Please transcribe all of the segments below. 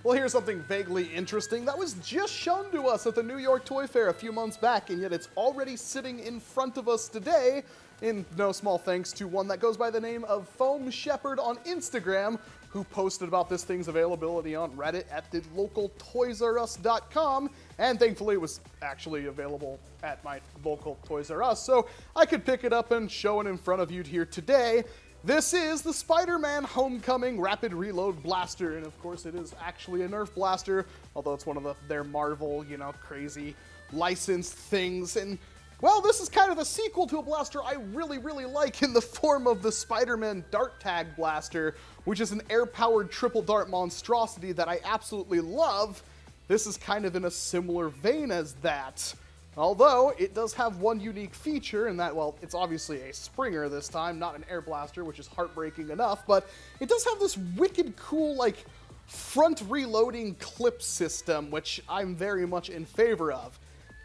Well, here's something vaguely interesting that was just shown to us at the New York Toy Fair a few months back, and yet it's already sitting in front of us today, in no small thanks to one that goes by the name of Foam Shepherd on Instagram, who posted about this thing's availability on Reddit at the local toysrus.com, and thankfully it was actually available at my local Toys R Us, so I could pick it up and show it in front of you here today. This is the Spider-Man Homecoming Rapid Reload Blaster, and of course it is actually a Nerf blaster, although it's one of their Marvel, crazy licensed things. And, well, this is kind of a sequel to a blaster I really, really like in the form of the Spider-Man Dart Tag Blaster, which is an air-powered triple dart monstrosity that I absolutely love. This is kind of in a similar vein as that. Although, it does have one unique feature in that, well, it's obviously a Springer this time, not an air blaster, which is heartbreaking enough, but it does have this wicked cool, front reloading clip system, which I'm very much in favor of.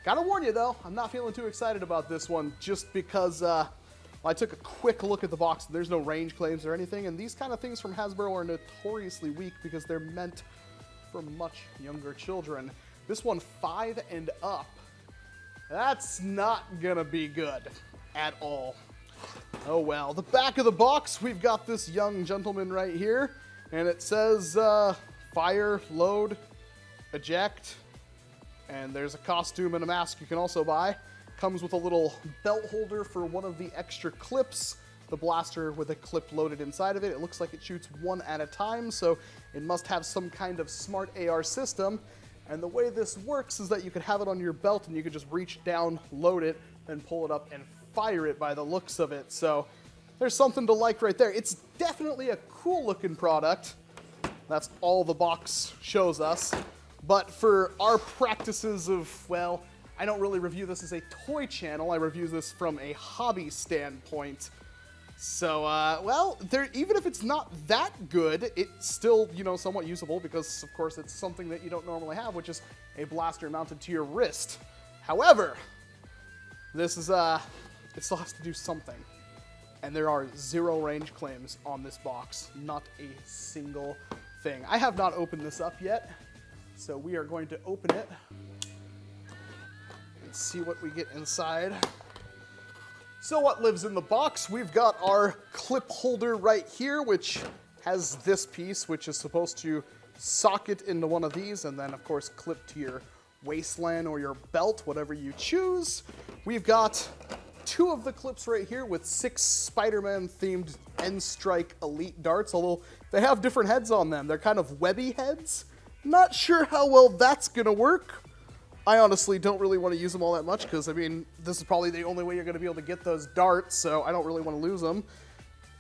Gotta warn you, though, I'm not feeling too excited about this one, just because, I took a quick look at the box, and there's no range claims or anything, and these kind of things from Hasbro are notoriously weak because they're meant for much younger children. This one, 5 and up. That's not gonna be good at all. Oh well. The back of the box, we've got this young gentleman right here, and it says fire, load, eject, and there's a costume and a mask you can also buy. Comes with a little belt holder for one of the extra clips, the blaster with a clip loaded inside of it. It looks like it shoots one at a time, so it must have some kind of smart AR system. And the way this works is that you could have it on your belt and you could just reach down, load it, then pull it up and fire it by the looks of it. So there's something to like right there. It's definitely a cool looking product. That's all the box shows us. But for our practices of, well, I don't really review this as a toy channel. I review this from a hobby standpoint. So, well, even if it's not that good, it's still, somewhat usable because, of course, it's something that you don't normally have, which is a blaster mounted to your wrist. However, this is, it still has to do something. And there are 0 range claims on this box. Not a single thing. I have not opened this up yet, so we are going to open it and see what we get inside. So what lives in the box? We've got our clip holder right here, which has this piece, which is supposed to socket into one of these, and then, of course, clip to your waistline or your belt, whatever you choose. We've got 2 of the clips right here with 6 Spider-Man-themed N-Strike Elite darts, although they have different heads on them. They're kind of webby heads. Not sure how well that's going to work. I honestly don't really want to use them all that much because, this is probably the only way you're going to be able to get those darts, so I don't really want to lose them.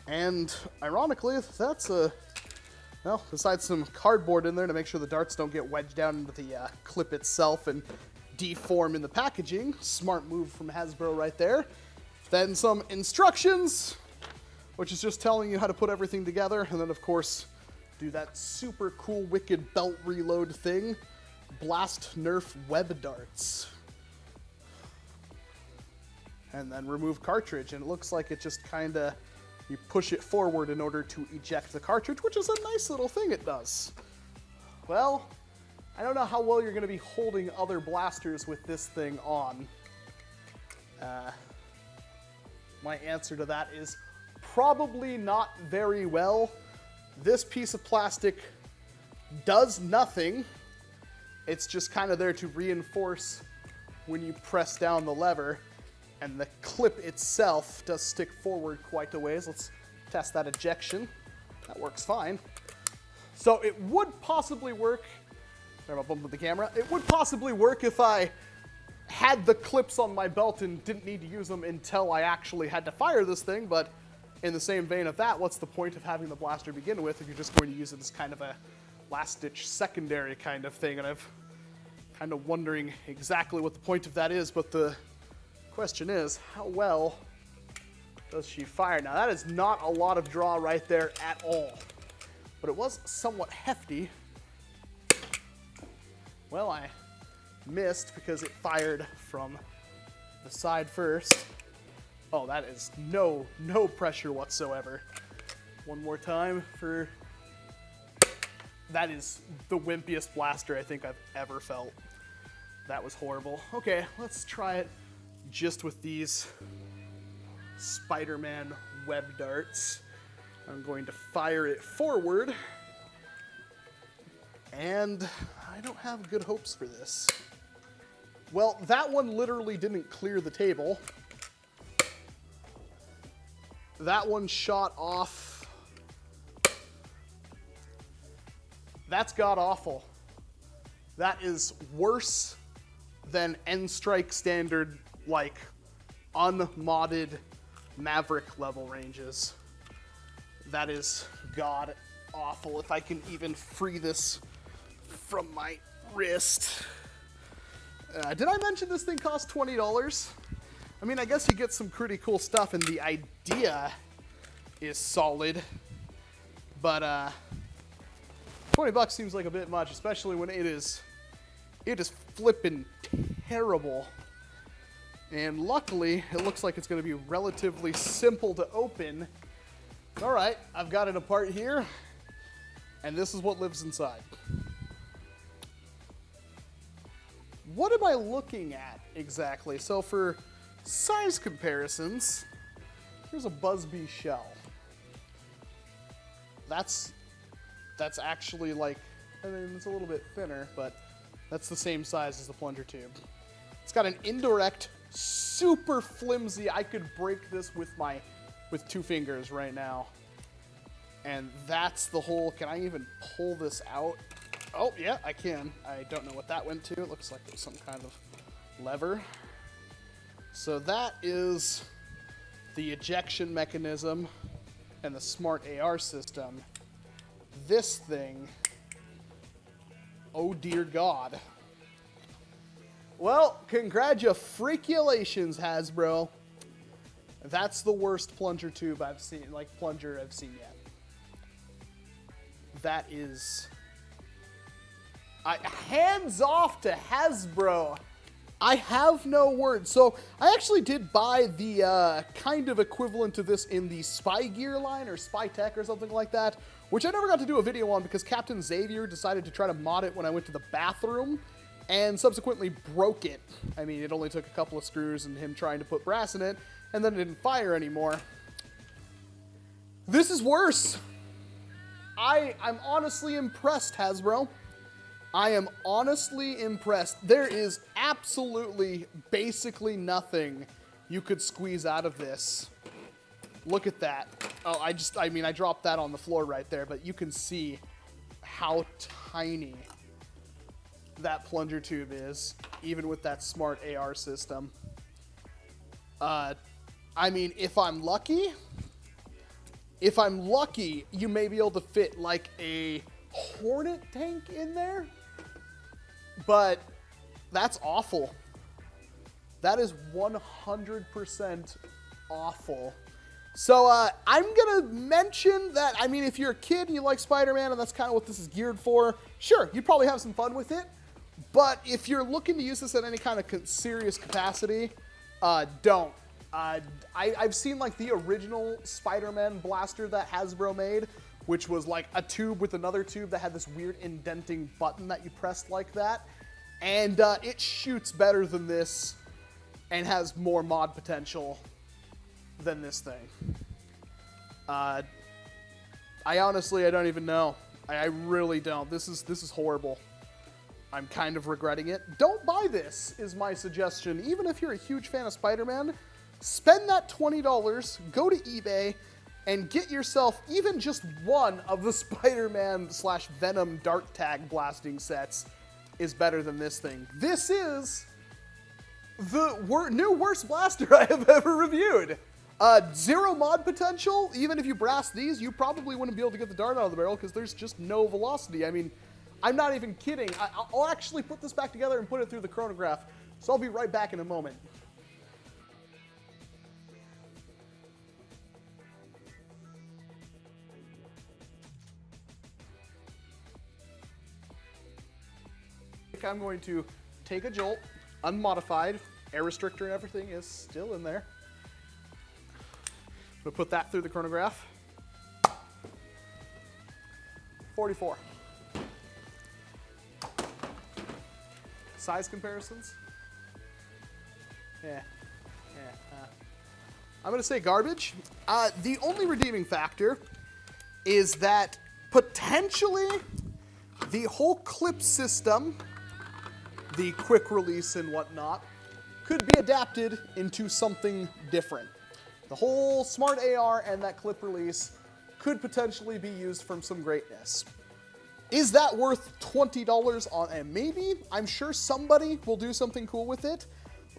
And, ironically, that's well, besides some cardboard in there to make sure the darts don't get wedged down into the clip itself and deform in the packaging. Smart move from Hasbro right there. Then some instructions, which is just telling you how to put everything together, and then, of course, do that super cool, wicked belt reload thing. Blast Nerf web darts. And then remove cartridge, and it looks like it just kinda, you push it forward in order to eject the cartridge, which is a nice little thing it does. Well, I don't know how well you're gonna be holding other blasters with this thing on. My answer to that is probably not very well. This piece of plastic does nothing. It's just kind of there to reinforce when you press down the lever, and the clip itself does stick forward quite a ways. Let's test that ejection. That works fine. So it would possibly work. Sorry about bumping the camera. It would possibly work if I had the clips on my belt and didn't need to use them until I actually had to fire this thing, but in the same vein of that, what's the point of having the blaster to begin with if you're just going to use it as kind of a last-ditch secondary kind of thing? And I've kind of wondering exactly what the point of that is, but the question is, how well does she fire? Now, that is not a lot of draw right there at all, but it was somewhat hefty. Well, I missed because it fired from the side first. Oh, that is no pressure whatsoever. One more time for That is the wimpiest blaster I think I've ever felt. That was horrible. Okay, let's try it just with these Spiderman web darts. I'm going to fire it forward. And I don't have good hopes for this. Well, that one literally didn't clear the table. That one shot off. That's god-awful. That is worse than N-Strike standard, like, unmodded Maverick level ranges. That is god-awful. If I can even free this from my wrist. Did I mention this thing costs $20? I mean, I guess you get some pretty cool stuff, and the idea is solid. But, 20 bucks seems like a bit much, especially when it is flippin' terrible. And luckily, it looks like it's going to be relatively simple to open. All right, I've got it apart here, and this is what lives inside. What am I looking at exactly? So for size comparisons, here's a Buzzbee shell. That's actually like, I mean, it's a little bit thinner, but that's the same size as the plunger tube. It's got an indirect, super flimsy, I could break this with 2 fingers right now. And that's the whole, can I even pull this out? Oh, yeah, I can. I don't know what that went to. It looks like there's some kind of lever. So that is the ejection mechanism and the smart AR system. This thing, oh dear God. Well, congratulations, Hasbro. That's the worst plunger tube I've seen, like plunger I've seen yet. That is... hands off to Hasbro. I have no words. So I actually did buy the kind of equivalent to this in the Spy Gear line or Spy Tech or something like that, which I never got to do a video on because Captain Xavier decided to try to mod it when I went to the bathroom and subsequently broke it. I mean, it only took a couple of screws and him trying to put brass in it, and then it didn't fire anymore. This is worse. I'm honestly impressed, Hasbro. I am honestly impressed. There is absolutely, basically nothing you could squeeze out of this. Look at that. Oh, I mean, I dropped that on the floor right there, but you can see how tiny that plunger tube is, even with that smart AR system. I mean, if I'm lucky, you may be able to fit like a Hornet tank in there. But that's awful. That is 100% awful. So I'm going to mention that, I mean, if you're a kid and you like Spider-Man and that's kind of what this is geared for, sure, you'd probably have some fun with it. But if you're looking to use this at any kind of serious capacity, don't. I've seen like the original Spider-Man blaster that Hasbro made, which was like a tube with another tube that had this weird indenting button that you pressed like that. And it shoots better than this and has more mod potential than this thing. I honestly, I don't even know. I really don't. This is horrible. I'm kind of regretting it. Don't buy this, is my suggestion. Even if you're a huge fan of Spider-Man, spend that $20, go to eBay, and get yourself even just one of the Spider-Man / Venom dart tag blasting sets is better than this thing. This is the new worst blaster I have ever reviewed. 0 mod potential. Even if you brass these, you probably wouldn't be able to get the dart out of the barrel because there's just no velocity. I mean, I'm not even kidding. I'll actually put this back together and put it through the chronograph. So I'll be right back in a moment. I'm going to take a jolt, unmodified, air restrictor and everything is still in there. I'm going to put that through the chronograph. 44. Size comparisons? Yeah. I'm going to say garbage. The only redeeming factor is that potentially the whole clip system, the quick release and whatnot, could be adapted into something different. The whole smart AR and that clip release could potentially be used for some greatness. Is that worth $20 on a maybe? I'm sure somebody will do something cool with it,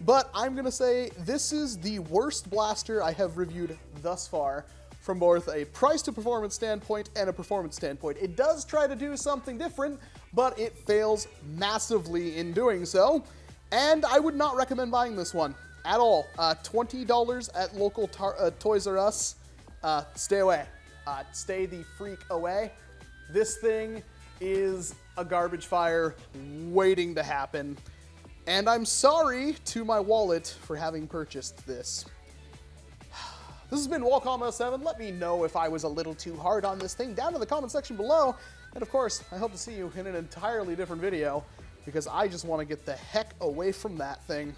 but I'm going to say this is the worst blaster I have reviewed thus far from both a price to performance standpoint and a performance standpoint. It does try to do something different, but it fails massively in doing so, and I would not recommend buying this one at all. $20 at local Toys R Us, stay away. Stay the freak away. This thing is a garbage fire waiting to happen. And I'm sorry to my wallet for having purchased this. This has been Walcom S7. Let me know if I was a little too hard on this thing down in the comment section below. And of course, I hope to see you in an entirely different video because I just want to get the heck away from that thing.